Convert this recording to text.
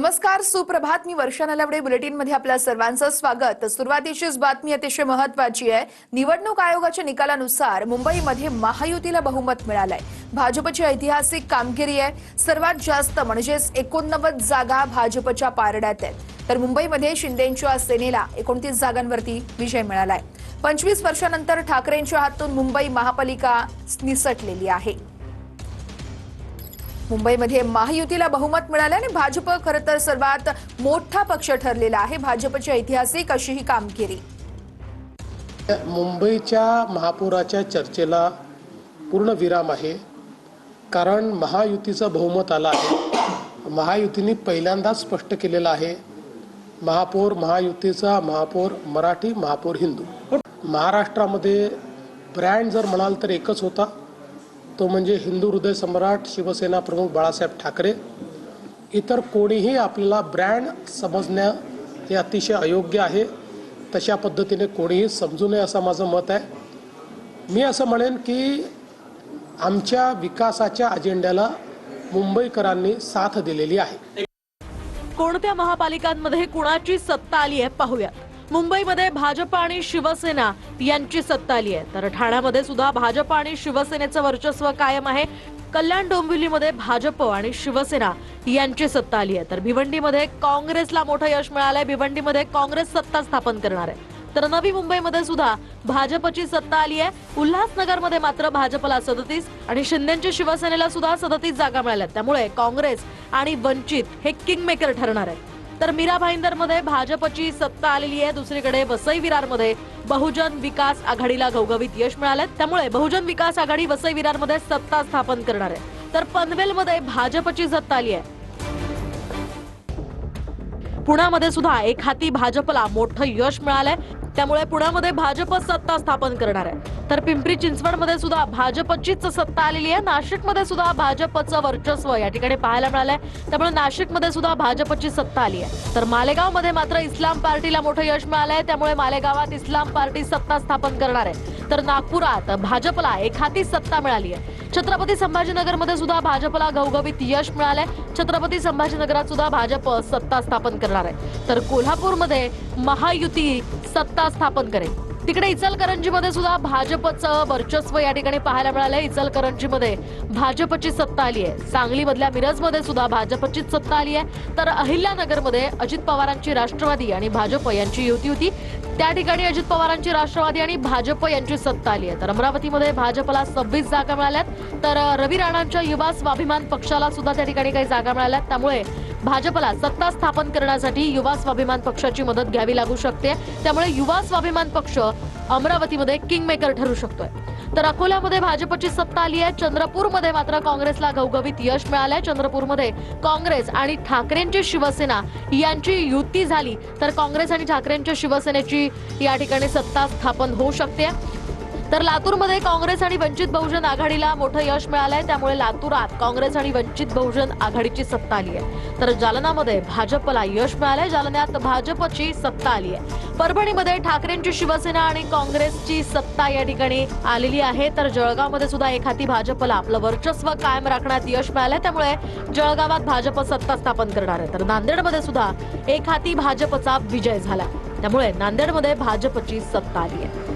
नमस्कार, सुप्रभात. मी वर्षा नलावडे. बुलेटिन मध्ये आपल्या सर्वांचं स्वागत. सुरुवातीचीच बातमी अतिशय महत्त्वाची आहे. निवडणूक आयोगाच्या निकालानुसार मुंबईमध्ये महायुतीला बहुमत मिळालंय. भाजपची ऐतिहासिक कामगिरी आहे. सर्वात जास्त म्हणजेच 89 जागा भाजपच्या पारड्यात आहेत. तर मुंबईमध्ये शिंदेंच्या सेनेला 29 जागांवरती विजय मिळालाय. 25 वर्षांनंतर ठाकरेंच्या हातून मुंबई महापालिका निसटलेली आहे. मुंबईमध्ये महायुतीला बहुमत मिळाले आणि भाजप खरं तर सर्वात मोठा पक्ष ठरलेला आहे. भाजपची ऐतिहासिक अशी ही कामगिरी. मुंबईच्या महापौराच्या चर्चेला पूर्ण विराम आहे, कारण महायुतीचं बहुमत आलं आहे. महायुतीने पहिल्यांदाच स्पष्ट केलेलं आहे, महापौर महायुतीचा, महापौर मराठी, महापौर हिंदू. महाराष्ट्रामध्ये ब्रँड जर म्हणाल तर एकच होता, तो म्हणजे हिंदू हृदय सम्राट शिवसेना प्रमुख बाळासाहेब ठाकरे. इतर कोणीही आपल्याला ब्रँड समजणं हे अतिशय अयोग्य आहे. तशा पद्धतीने कोणीही समजू नये असं माझं मत आहे. मी असं म्हणेन की आमच्या विकासाच्या अजेंड्याला मुंबईकरांनी साथ दिलेली आहे. कोणत्या महापालिकांमध्ये कुणाची सत्ता आली आहे पाहूया. मुंबईमध्ये भाजप आणि शिवसेना यांची सत्ता आली आहे, तर ठाण्यामध्ये सुद्धा भाजप आणि शिवसेनेचं वर्चस्व कायम आहे. कल्याण डोंबिवलीमध्ये भाजप आणि शिवसेना यांची सत्ता आली आहे, तर भिवंडीमध्ये काँग्रेसला मोठं यश मिळालंय. भिवंडीमध्ये काँग्रेस सत्ता स्थापन करणार आहे. तर नवी मुंबईमध्ये सुद्धा भाजपची सत्ता आली आहे. उल्हासनगरमध्ये मात्र भाजपला 37 आणि शिंदेच्या शिवसेनेला सुद्धा 37 जागा मिळाल्या. त्यामुळे काँग्रेस आणि वंचित हे किंग मेकर ठरणार आहे. तर मीरा भाईंदरमध्ये भाजपची सत्ता आलेली आहे. दुसरीकडे वसई विरारमध्ये बहुजन विकास आघाडीला घवघवीत यश मिळाले. त्यामुळे बहुजन विकास आघाडी वसई विरारमध्ये सत्ता स्थापन करणार आहे. तर पनवेलमध्ये भाजपची सत्ता आली आहे. पुण्यामध्ये सुद्धा एक हाती भाजपला मोठं यश मिळालंय. त्यामुळे पुण्यामध्ये भाजप सत्ता स्थापन करणार आहे. तर पिंपरी चिंचवडमध्ये सुद्धा भाजपचीच सत्ता आलेली आहे. नाशिकमध्ये सुद्धा भाजपचं वर्चस्व या ठिकाणी पाहायला मिळालंय. त्यामुळे नाशिकमध्ये सुद्धा भाजपची सत्ता आली आहे. तर मालेगावमध्ये मात्र इस्लाम पार्टीला मोठं यश मिळालंय. त्यामुळे मालेगावात इस्लाम पार्टी सत्ता स्थापन करणार आहे. तर नागपुरात भाजपला एक हाती सत्ता मिळाली आहे. छत्रपती संभाजीनगरमध्ये सुद्धा भाजपला घवघवीत यश मिळालंय. छत्रपती संभाजीनगरात सुद्धा भाजप सत्ता स्थापन करणार आहे. तर कोल्हापूरमध्ये महायुती सत्ता स्थापन करेल. तिकडे इचलकरंजीमध्ये सुद्धा भाजपचं वर्चस्व या ठिकाणी पाहायला मिळालंय. इचलकरंजीमध्ये भाजपची सत्ता आली आहे. सांगलीमधल्या मिरजमध्ये सुद्धा भाजपची सत्ता आली आहे. तर अहिल्यानगरमध्ये अजित पवारांची राष्ट्रवादी आणि भाजप यांची युती होती. त्या ठिकाणी अजित पवारांची राष्ट्रवादी आणि भाजप यांची सत्ता आली आहे. तर अमरावतीमध्ये भाजपला 26 जागा मिळाल्यात. तर रवी राणांच्या युवा स्वाभिमान पक्षाला सुद्धा त्या ठिकाणी काही जागा मिळाल्यात. त्यामुळे भाजपला सत्ता स्थापन करण्यासाठी युवा स्वाभिमान पक्षाची मदत घ्यावी लागू शकते. त्यामुळे युवा स्वाभिमान पक्ष अमरावतीमध्ये किंग मेकर ठरू शकतोय. तर अकोल्यामध्ये भाजपची सत्ता आली आहे. चंद्रपूरमध्ये मात्र काँग्रेसला घवघवीत यश मिळालंय. चंद्रपूरमध्ये काँग्रेस आणि ठाकरेंची शिवसेना यांची युती झाली तर काँग्रेस आणि ठाकरेंच्या शिवसेनेची या ठिकाणी सत्ता स्थापन होऊ शकते. तर लातूरमध्ये काँग्रेस आणि वंचित बहुजन आघाडीला मोठं यश मिळालंय. त्यामुळे लातूरात काँग्रेस आणि वंचित बहुजन आघाडीची सत्ता आली आहे. तर जालनामध्ये भाजपला यश मिळालंय. जालन्यात भाजपची सत्ता आली आहे. परभणीमध्ये ठाकरेंची शिवसेना आणि काँग्रेसची सत्ता या ठिकाणी आलेली आहे. तर जळगावमध्ये सुद्धा एक हाती भाजपला आपलं वर्चस्व कायम राखण्यात यश मिळालंय. त्यामुळे जळगावात भाजप सत्ता स्थापन करणार आहे. तर नांदेडमध्ये सुद्धा एक हाती भाजपचा विजय झाला. त्यामुळे नांदेडमध्ये भाजपची सत्ता आली आहे.